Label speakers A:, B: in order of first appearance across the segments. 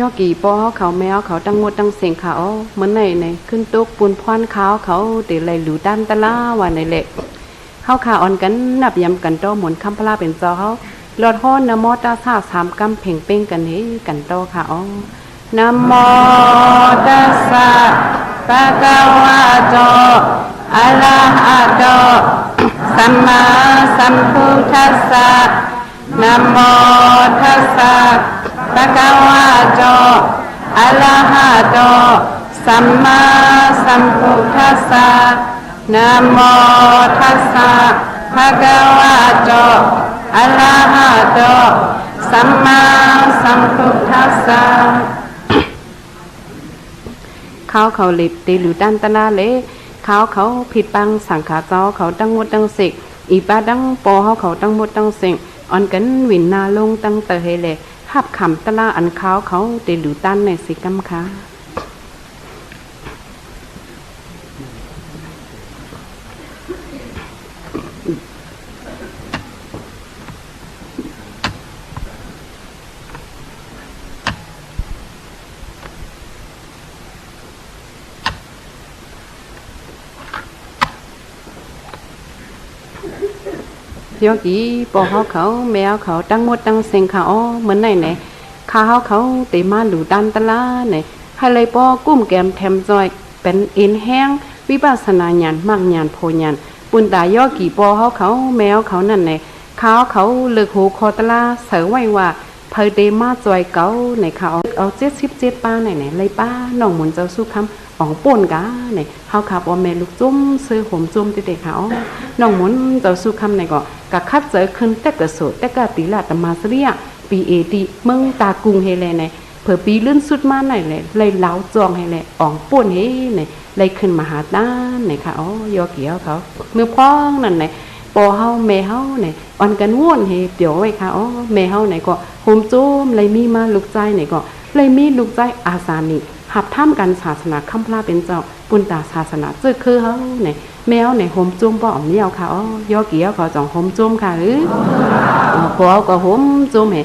A: ย่อกี่ปอเขาแมวเขาตั้งงดตั้งเสียงเขาเหมือนไหนขึ้นตุกปูนพรเขาเขาเดี๋ยวไหลหลูด้านตะล่าว่าในเละเขาขาอ่อนกันนับยำกันโตหมุนคำพลาเป็นจอเขาหลอดห้อนนโมตาซาสามกำเพ่งเป้งกันนี้กันโตค่ะอ๋อนโมตัสสะภะคะวะโตอะระหะโตสัมมาสัมพุทธัสสะนะโมตัสสะภะคะวะโตอะระหะโตสัมมาสัมพุทธัสสะนะโมตัสสะภะคะวะโตอะระหะโตสัมมาสัมพุทธัสสะเขาหลิบตีหรือด้านตะลาเละเขาผิดบังสังขาเจ้าเขาตั้งมดตั้งสิกอีป้าตั้งปอเขาตั้งมดตั้งสิงอ่อนกันวินนาลงตั้งเตเฮเลหับขำตะลาอันเขาตีหรือด้านในสิกัมค่ะยอกี้ปอเขาแมวเขาตั้งมดตั้งเซงเขาเหมือนไหนเขาตีมาหลูดันตะลาเนี่ยให้เลยปอกุ้มแกมแถมจอยเป็นเอ็นแห้งวิปัสสนาญาณมักญาณโพญาณปุนตายอกี่ปอเขาแมวเขานั่นเนี่ยเขาเลือกหูคอตะลาเสือไว้ว่าเพอเดมาจอยเก้าในเขาเอา77ป้าไหนเลยป้าน้องหมุนเจ้าสู้คำอ๋องป่นกาเนี่ยเขาขับว่าแม่ลูกจุ้มซื้อผมจุ้มติดเขาน้องหมุนเจ้าสู้คำไหนก็กะคัดเจอขึ้นแต่กระโสดแต่กะตีละตมาเสียปีเอดีเมืองตากุงเฮเลเนี่ยเผื่อปีลื่นสุดมาไหนเลยเล้าจองเฮเลอ๋องป่นเฮเนี่ยเลยขึ้นมาหาด้านเนี่ยค่ะอ๋อยอเกี่ยวเขาเมื่อพ้องนั่นเนี่ยปอเฮาแม่เฮาเนี่ยอ่อนกันว่นเฮเดี๋ยวไว้ค่ะอ๋อแม่เฮาเนี่ยก็โฮมจุ้มเลยมีมาลูกใจเนี่ยก็เลยมีลูกใจอาสานีหับท่ามกันศาสนาคัมพลาเป็นเจ้าปุณตาศาสนาเจ้าคือเฮาเนี่ยแมวเนี่ยโฮมจุ้มป้อมเลี้ยวค่ะอ๋อยอเกี่ยวเขาจ่องโฮมจุ้มค่ะปอก็โฮมจุ้มเฮ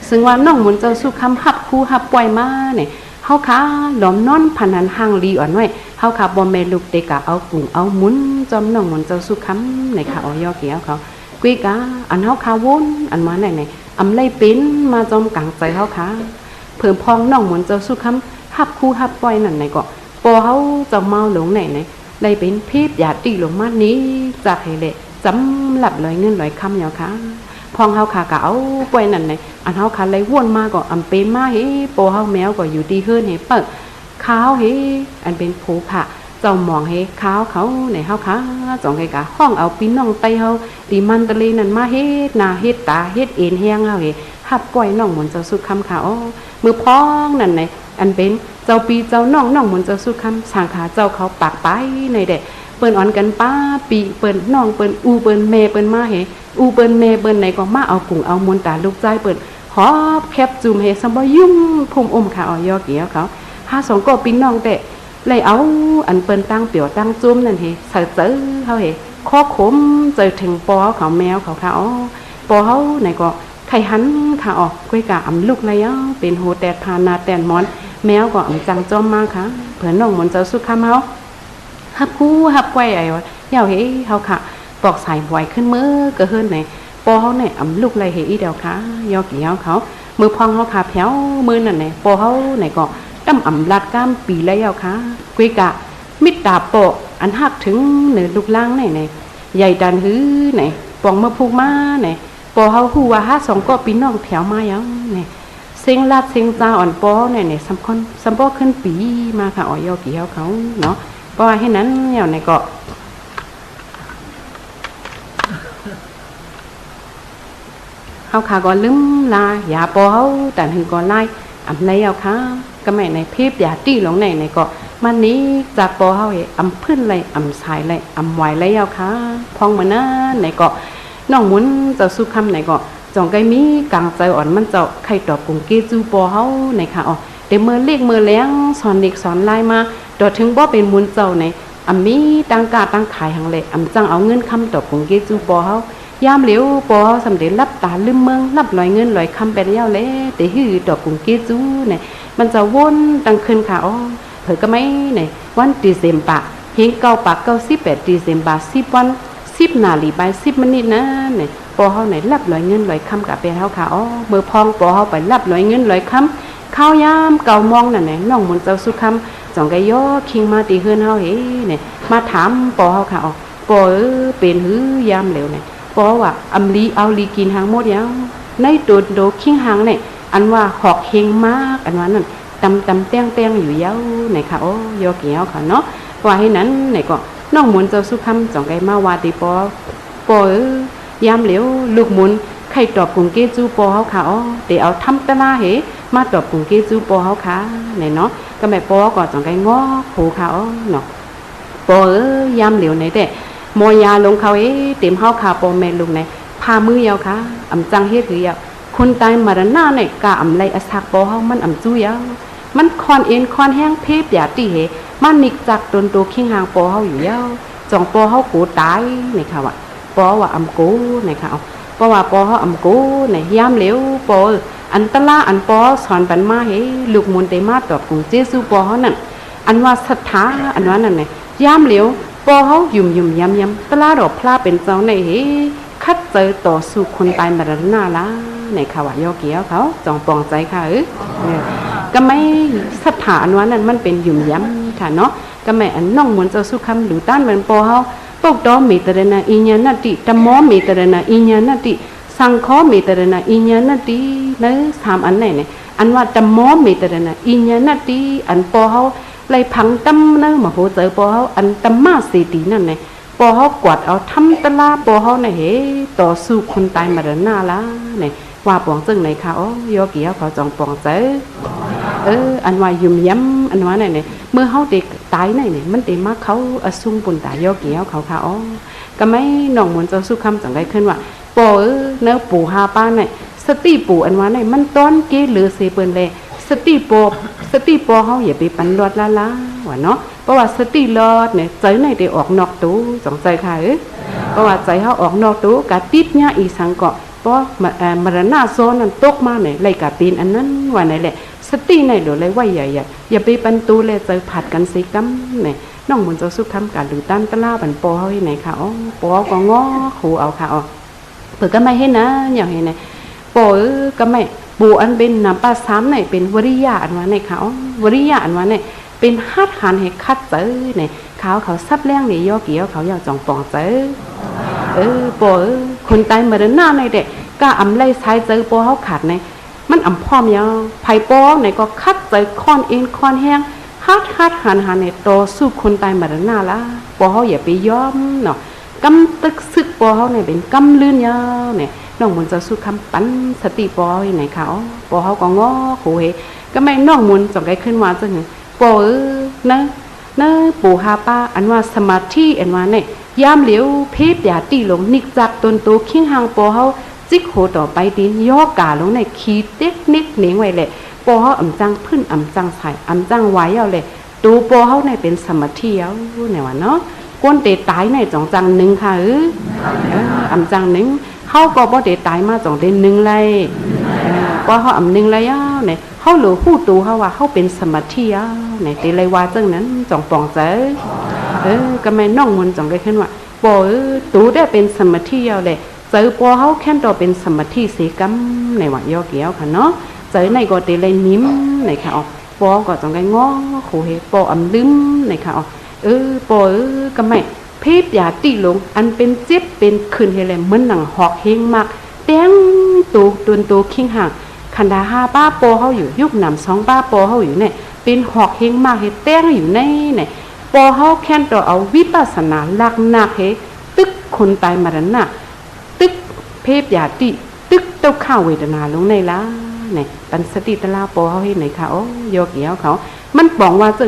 A: ซึ่งว่าน้องมุนเจ้าสู้คำหับคู่หับปล่อยมาเนี่ยเฮาค่ะหลอมนอนพนันห่างลีอ่อนไว้เฮาค่ะบ่แม่ลูกเด็กกะเอากุ้งเอาหมุนจอมน้องมุนเจ้าสู้คำเนี่ยค่ะอ๋อยอเกี่ยวเขากุยกะอันเฮาค่ะวนอันมาไหนอำไลเป็นมาจอมกลางใจเฮาค่ะเพิ่มพองน้องมุนเจ้าสู้คำหับคู่หับปล่อยนั่นไหนก็ปอเฮาจะเมาหลงไหนได้เป็นพีบหยาตีหลงมานี้จากให้เละจำหลับลอยเงินลอยคำเนาะค่ะพองเฮาขาเก่าปล่อยนั่นไหนอันเฮาขาเลยวนมาก็อำเป็นมาเฮปอเฮาแมวก็อยู่ดีเฮือนเฮเปิดข้าวเฮอันเป็นผูผะเจ้ามองเฮข้าวเขาในเฮาขาจ่องไกกะห้องเอาปีน้องไตเฮาตีมันตะลีนั่นมาเฮ็ดนาเฮ็ดตาเฮ็ดเอ็นแห้งเฮาเฮหับปล่อยน้องหมุนเจ้าสุดคำค่ะอ๋อมือพ้องนั่นไหนอันเป็นเจ้าปีเจ้าน้องหมุนเจ้าสุดคำสางขาเจ้าเขาปากไปในเด็ดเปิ้นอ่อนกันป้าปีเปิ้นน้องเปิ้นอูเปิ้นแม่เปิ้นมาเฮอูเปิ้นแม่เปิ้นไหนก็มาเอากุ้งเอามุนตาลูกใจเปิ้นหอบแคบจุ่มเฮซัมบ่ยุ่งพุ่มอมค่ะอ๋อยอเกี่ยวเขา52ก็ปีน้องแต่เลยเอาอันเปิ้นตั้งเปียวตั้งจุ่มนั่นเฮใส่เจอเฮาเฮข้อขมเจอถึงปอเขาแมวเขาค่ะอ๋อปอเฮาไหนก็ไข่หันค่ะออกก้วยกะอำลูกเลยอ่ะเป็นโหแตดพานาแตนมอนแมวก็อำจังจอมมากค่ะเผื่อน้องมันจะสุดคำเฮาฮับคู่ฮับไว้ไอ้วะยาวเฮเฮาค่ะปอกสายไหวขึ้นมือก็เฮิรนไหนปอเฮาเนี่ยอำลูกเลยเฮอีเดียวค่ะยอกี่เฮาเขามือพองเฮาขาแผวมือนั่นไหนปอเฮาไหนก็ตั้มอำลาดก้ามปีแล้วยาวค่ะก้วยกะมิดดาบโปะอันหักถึงเหนือลูกล่างไหนใหญ่ดันหื้อไหนปองมาพูกมาไหนปอเฮาฮู้ว่า52ก็ปีน้องแถวมายังนี่เซ็งลาดเซ็งจาอ่อนปอเนี่ยสำคัญสำบ่ขึ้นปีมาค่ะอ๋อยอกี่เฮาเขาเนาะเพราะว่าให้นั้นเนี่ยในก็เฮาขาก็ลืมลาอย่าปอเฮาแต่ถึงก็ไล่อำไรเอาค่ะก็แม่ในเพบอย่าตี้หลงในก็มันนี้จากปอเฮาอำพื้นไรอำสายไรอำไหวไรเอาค่ะพองมานะในก็น้องหมุนเจ้าสุคำไหนก็จ่องไกมีกลางใจอ่อนมันเจ้าไข่ดอกกุ้งเกจูปอเฮาไหนค่ะอ๋อเดี๋ยวมือเล็กมือแล้งสอนเด็กสอนลายมาดอถึงบ่เป็นมุนเจ้าไหนอำมีตั้งกาตั้งขายหังเลยอำจังเอาเงินคำดอกกุ้งเกจูปอเฮา ยามเหลียวปอสำเร็จรับตาลืมเมืองรับลอยเงินลอยคำไปแล้วแหละแต่หือดอกกุงเกจูเนี่ยมันจะวนตั้งคืนค่ะอ๋อเผอก็ไม่เนี่ยวันตีเซมปะเฮงเก้าปาก98ตีเซมปะ10วัน10นาฬิกา10 นาทีนะเนี่ยปอเขาไหนรับลอยเงินลอยคำกับเป็นเฮาค่ะอ๋อเมื่อพองปอเขาไปรับลอยเงินลอยคำข้าวยามเก่ามองนั่นแหละน้องมนเจ้าสุคำจ่องไกย่อคิงมาตีเฮือนเฮาเฮ้เนี่ยมาถามปอเฮาค่ะอ๋อปอเป็นหือยามเหลวเนี่ยปอว่าอำลีเอาลีกินหางหมดยังในตัวโดคิงหางเนี่ยอันว่าหอกเฮงมากอันว่านั่นตำแต้งอยู่เย้าไหนค่ะโอ้ยอเกี่ยวค่ะเนาะว่าให้นั้นไหนก็น้องมนเจ้าสุคำจ่องไกมาว่าตีปอยามเหลวลูกมุนใครตอบกุงเกจูปอเฮาค่ะอ๋อเดี๋ยวเอาทำตะลาเหมาตอบกุงเกจูปอเฮาค่ะไหนเนาะก็แม่ปอก็จ่องไกง้อโผค่ะอ๋อเนาะปอยามเหลวไหนแต่มอยาลงเขาเต็มเฮาค่ะปอแม่ลุงไหนพามือยาวค่ะอำจังเฮ็ดหรือยาวคนตายมรณะไหนกะอำไรอสักปอเฮามันอำจุ้ยาวมันคอนเอ็นคอนแห้งเพบอย่าติเหมันนิกจักตนโตคิงหางปอเฮาอยู่ยาวจ่องปอเฮากูตายนี่ค่ะว่าปอว่าอำกูนี่ค่ะเพราะว่าปอเฮาอำกูนี่ยามเหลวปออันตะลาอันปอสอนปันมาเฮลูกมุนเตมาตอบกุงเจซูปอเฮานั่นอันว่าศรัทธาอันว่านั่นนี่ยามเหลวปอเฮายุ่มยำตะลาดอกพลาเป็นเจ้าในเฮคัดเจอต่อสู้คนตายมรณะละในค่ะว่ายอเกี่ยวเขาจองปองใจค่ะก็ไม่ศรัทธาอันว่านั้นมันเป็นยุ่มยำค่ะเนาะก็ไม่อันน้องมนเจ้าสุคำหรือต้านเหมือนปอเฮาปกดอมีตระนาอิญญาณติตมอมีตระนาอิญญาณติสังขอมีตระนาอิญญาณติเนื้อสามอันไหนเนี่ยอันว่าตมอมีตระนาอิญญาณติอันปอเฮาไล่พังตั้มเนื้อมาโหเจอปอเฮาอันตมมาสีตีนั่นเนี่ยปอเฮากวาดเอาทำตะลาปอเฮาเนี่ยเฮต่อสู้คนตายมรณะละเนี่ยว่าปองจึงไหนค่ะอ๋อยอเกี่ยวเขาจองปองเจออันว่ายุ่มย้ำอันว่าเนี่ยเมื่อเขาเด็กตายเนี่ยมันเต็มมากเขาอสุงปุ่นตายยอเกี่ยวเขาค่ะอ๋อก็ไม่น้องมนเจ้าสุคำจังได้ขึ้นว่าปอเนื้อปูหาป้าเนี่ยสติปูอันว่าเนี่ยมันต้อนเกลือเสเปินเลยสติปอเขาอย่าไปปันรอดละว่าเนาะเพราะว่าสติรอดเนี่ยใจในได้ออกนอกตู้สงใจค่ะเพราะว่าใจเขาออกนอกตู้กะติดเนี่ยอีสังเกาะเพราะมรณะโซนนั้นตกมาเนี่ยไรกะปีนอันนั้นว่าไหนแหละสติในเดี๋ยวเลยว่าใหญ่อย่าไปปันตูเลยใจผัดกันสิกัมเนี่ยน้องมนเจ้าสุขคำการหรือตั้นตะลาบันปอเขาที่ไหนค่ะอ๋อปอก็ง้อขู่เอาค่ะอ๋อเผื่อก็ไม่ให้นะอย่างเห็นไหนปอก็ไม่ปูอันเป็นน้ำปลาซ้ำเนี่ยเป็นวริยาอันว่าเนี่ยค่ะอ๋อวริยาอันว่าเนี่ยเป็นฮัดหันให้คัดเจอเนี่ยเขาซับแรงเนี่ยย่อเกี่ยวเขาอยากจ่องปองเจอปอคนตายมาเดินหน้าในเด็กก็อำไล่ใช้เจอปอเขาขาดในมันอำพร้อมยาวไผ่ปอในก็คัดใจคอนเอ็นคอนแห้งฮัดหันในโตสู้คนตายมาเดินหน้าละปอเขาอย่าไปย้อมเนาะกำตึกซึกปอเขาเนี่ยเป็นกำลื่นยาวเนี่ยน้องมนจะสู้คำปั้นสติปอไหนเขาปอเขาก็ง้อขู่เฮก็ไม่น้องมนจ่องไกขึ้นมาจังเลยปอนะปูหาป้าอันว่าสมาธิอันว่าเนี่ยยามเหลียวเพบอย่าตีลงนิกจักตนโตขิงหางปอเขาจิกโหต่อไปดินย่อกาลงในขีเต็กนิกเหนียงไว้แหละปอเขาอ่ำจังพื้นอ่ำจังใส่อ่ำจังไว้เอาเลยตูปอเขาในเป็นสมาธิเอาเนี่ยว่าเนาะก้นเตะตายในจ่องจังหนึ่งค่ะอ่ำจังหนึ่งเขาก็บ่เตะตายมาจ่องเด่นหนึ่งเลยปอเขาอ่ำหนึ่งเลยอ่ะเนี่ยเขาหรือหู้ตูเขาว่าเขาเป็นสมาธิอ่ะเนี่ยเตะไรว่าจังนั้นจ่องปองเจก็ไม่น้องมนจ่องได้ขึ้นว่าปอตูได้เป็นสมาธิเอาเลยเจอปอเขาแค่ตัวเป็นสมาธิเสกัมในวัดยอเกี่ยวค่ะเนาะเจอในก็เตะไรนิ่มในค่ะอ๋อปอก็จ่องได้ง้อขู่เฮปออ่ำลืมในค่ะอ๋อปอก็ไม่เพบอย่าตีลงอันเป็นเจ็บเป็นคืนเฮเลเหมือนหนังหอกเฮงมากแดงตัวคิงห่างคันดา5ป้าโปเขาอยู่ยุคหนำ2ป้าโปเขาอยู่เนี่ยเป็นหอกเฮงมากเฮแต้งอยู่ในเนี่ยปอเขาแค่นตัวเอาวิปัสสนาหลักหนักเฮตึกคนตายมรณะตึกเพบอย่าตีตึกเต้าข้าวเวทนาลงในละเนี่ยปันสติตะลาปอเขาเห็นไหนคะโอ้โยกเกี่ยวเขามันบอกว่าจะ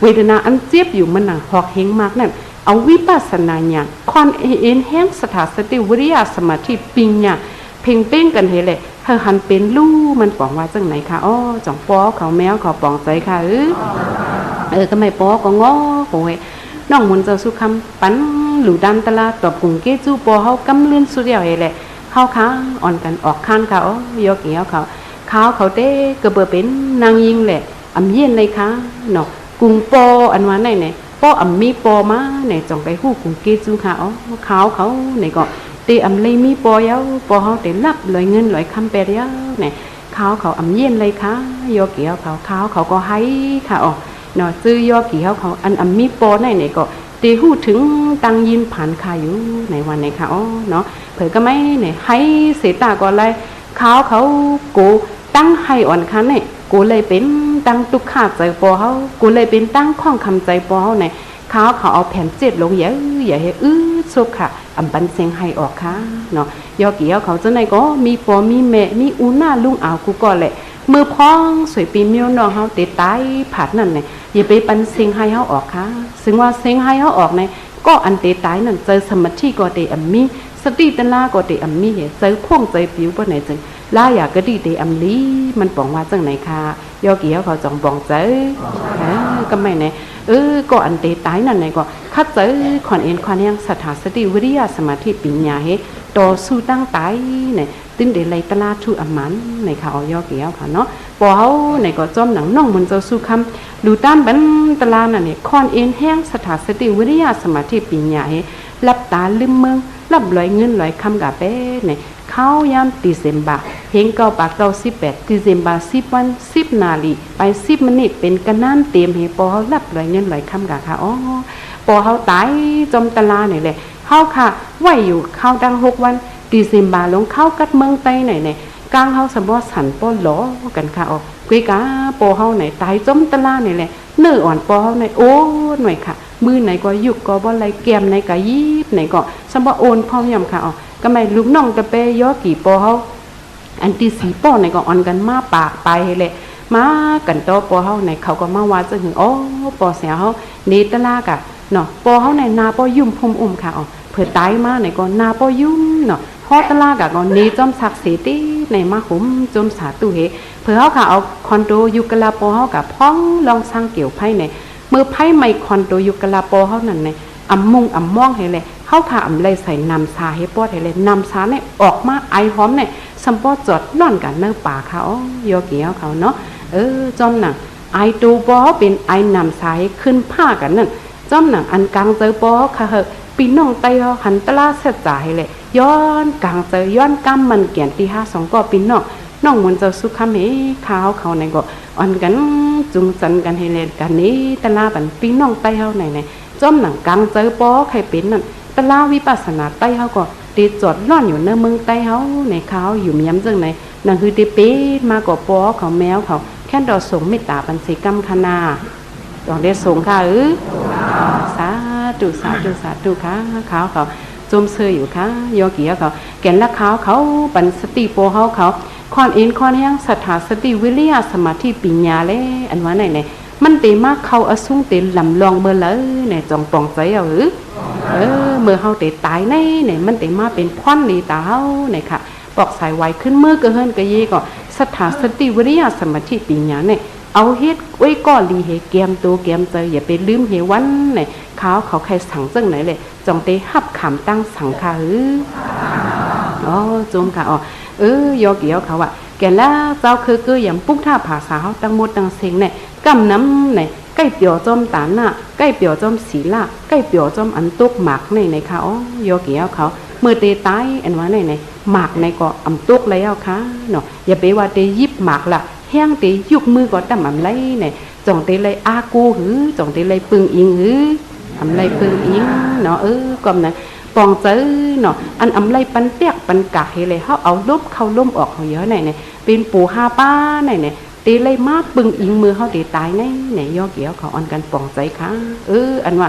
A: เวทนาอันเจ็บอยู่มันหนังหอกเฮงมากนั่นเอาวิปัสสนาอย่างคอนเอ็นแห้งสถาสติวิริยะสมาธิปิงอย่างเพ่งเป้งกันเฮเลยเธอหันเป็นลู่มันบอกว่าจังไหนคะอ๋อจ่องปอเขาแมวเขาปองใจค่ะก็ไม่ปอก็ง้อโอ้ยน้องมนเจ้าสุคำปั้น หลูดันตลาตบกุงเกจูปอเฮากำเลื่อนสุดเดียวแหละเข้าค้าอ่อนกันออกคันเขายกเกี่ยวเขาเต้ก็เบอเป็นนางยิงแหละอำเย็นเลยค่ะเนาะกุงปออันว่าไหนเนี่ยปออำมีปอมาเนี่ยจ่องไปหู้กุงเกจูค่ะเขาเนี่ยก็เตอำเลยมีปอเย้าปอเฮาเตรับลอยเงินลอยคำเปรียวเนี่ยเขาอำเย็นเลยค่ะยกเกี่ยวเขาก็ให้ค่ะอ๋อเนาะซื้อยกเกี่ยวเขาอันอำมีปอไหนเนี่ยก็ตีหู้ถึงตังยินผ่านคาอยู่ในวันไหนค่ะอ๋อเนาะเผยก็ไม่เนี่ยให้เสียตาก่อนเลยเขากูตั้งให้อ่อนคันเนี่ยกูเลยเป็นตั้งตุกขาใจปอเขากูเลยเป็นตั้งข้องคำใจปอเขาเนี่ยเขาเอาแผ่นเจ็ดลงอย่าให้สุกค่ะอำบันเซงให้ออกค่ะเนาะยอเกี่ยวเขาจะไหนก็มีปอมีแม่มีอูน่าลุงเอากูก่อนแหละมือพ้องสวยปีเมียวน้องเขาเตะตายผาดนั่นเนี่ยอย่าไปปันเซงให้เขาออกค่ะซึ่งว่าเซงให้เขาออกเนี่ยก็อันเตะตายนั่นเจอสมาธิก็เตะอัมมีสติตลาก็เตะอัมมีเจอพ่วงใจผิวปะไหนจึงล่าอยากก็ดีเตะอัมลีมันปองว่าจังไหนค่ะยอเกี่ยวเขาจองบองเจอก็ไม่เนี่ยก็อันเตะตายนั่นไหนก็คัดเจอขอนเอ็นขอนยังสถาสติวิทยาสมาธิปัญญาเฮต่อสู้ตั้งตายเนี่ยตึ้งเดลัยตลาดทุอมันในข่าวยอเกี่ยวค่ะเนาะปอเขาในก็จอมหนังน้องมันจะสู้คำดูต้านบันตลาดนั่นเนี่ยคอนเอ็นแห้งสถาสติวิทยาสมาธิปัญญาเฮรับตาลืมเมืองรับลอยเงินลอยคำกะเป้เนี่ยเข้ายามตีเซมบาเฮงเก้าปากเก้า18ตีเซมบา10 วัน10 นาฬิไป10 มินิเป็นกันนั่นเต็มเฮปอเขารับลอยเงินลอยคำกะค่ะอ๋อปอเขาตายจมตลาดเนี่ยแหละเข้าค่ะไหวอยู่เข้าดัง6 วันตีเซมบาลงเข้ากัดเมืองไต้ไหนเนี่ยกลางเขาสมบูรณ์สันป้อหลอกันค่ะอ๋อกุยกาปอเขาไหนตายจมตลาดเนี่ยแหละเนื้ออ่อนปอเขาไหนโอ้หน่อยค่ะมือไหนก็ยุกก็บ่ไรแกมไหนก็ยีบไหนก็สมบูรณ์โอนพร้อมยำค่ะอ๋อก็ไม่ลูกน้องตะเปยอกี่ปอเขาอันที่สีป้อไหนก็อ่อนกันมาปากไปเลยมากันโตปอเขาไหนเขาก็มาว่าจะถึงโอ้ปอเสียเขาเนตลากะเนาะปอเขาไหนนาปอยุ่มพุ่มค่ะอ๋อเผื่อตายมาไหนก็นาปอยุ่มเนาะพอตลากะก็เนจอมศักดิ์ศรีตีในมาขุมจมสาตุเฮเผื่อเขาค่ะเอาคอนโดอยู่กะลาปอเขากับพ้องลองสร้างเกี่ยวไพ่ในมือไพ่ไม่คอนโดอยู่กะลาปอเขานั่นในอ่ำมุงอ่ำม่องให้เลยเข้าค่ะอ่ำเลยใส่นำซาให้ปอดให้เลยนำซาเนี่ยออกมาไอหอมเนี่ยสัมปอจอดน่อนกันเนื้อป่าเขาโยเกี่ยวเขาเนาะจอมหนังไอตูปอเป็นไอนำซาให้ขึ้นผ้ากันนั่นจอมหนังอันกลางเจอปอค่ะเหอะปีน้องไตหันตลาเสียจ่ายเลยย้อนกลางเจอย้อนกำมันเกี่ยนตี52ก็ปีน้องมันจะสุขเมเขาในก็อ่อนกันจุงจันกันให้เล่นกันนี้ตลาบันปีน้องไตเฮาไหนจอมหนังกลางเจอปอใครเป็นนั่นตลาวิปัสสนาไต้เฮาก็ตีจอดร่อนอยู่ในเมืองไต้เฮาในเขาอยู่เมียมจังไหนนั่นคือตีปีมากับปอเขาแมวเขาแค่ดอกสงเมตตาปันสีกรรมคณาดอกเดชสงค่ะสาธุค่ะเขาจมเซยอยู่ค่ะโยกีเขาแก่นละเขาปันสติโปเขาคอนเอ็นคอนยังสถาสติวิริยะสมาธิปัญญาเลยอันว่าไหนมันเตมากเขาอสุงเตลำลองเมื่อเลยเนี่ยจองปองใจเอาเมื่อเขาเตตายเนี่ยมันเตมาเป็นพ่อนลีตาเฮาเนี่ยค่ะปอกสายไวขึ้นมือก็เฮิรนก็เย่ก็สถาสติวิริยะสมาธิปัญญาเนี่ยเอาเฮ็ดไว้ก่อนลีเฮเกมตัวเกมใจอย่าไปลืมเฮวันเนี่ยเขาใครสั่งจังไหนเลยจองเตหับขำตั้งสังค่ะจมค่ะยอเกี่ยวเขาว่าแกแล้วเจ้าคืออย่างปุ๊กท่าภาษาเขาตั้งหมดตั้งเสียงเนี่ยกำน้ำเนี่ยใกล้เปียวจอมตาหน้าใกล้เปียวจอมสีละใกล้เปียวจอมอันตุกหมักในเขายอเกี่ยวเขาเมื่อเตตายอันว่าในหมักในก็อำตุกแล้วค่ะเนาะอย่าไปว่าเตยิบหมักละแห้งเตยุกมือก็ตั้มอำไรเนี่ยจ่องเตเลยอากูหือจ่องเตเลยปึงอิงหืออำไรปึงอิงเนาะก็นั้นปองเจอเนาะอันอำไรปันเปียกปันกากเฮเลยเขาเอาลบเข้าล้มออกเขาเยอะเนี่ยเป็นปูหาป้าเนี่ยตีเลยมาปึงอิงมือเขาตีตายเนี่ยยอเกี่ยวเขาอ่อนกันปองใจค่ะอันว่า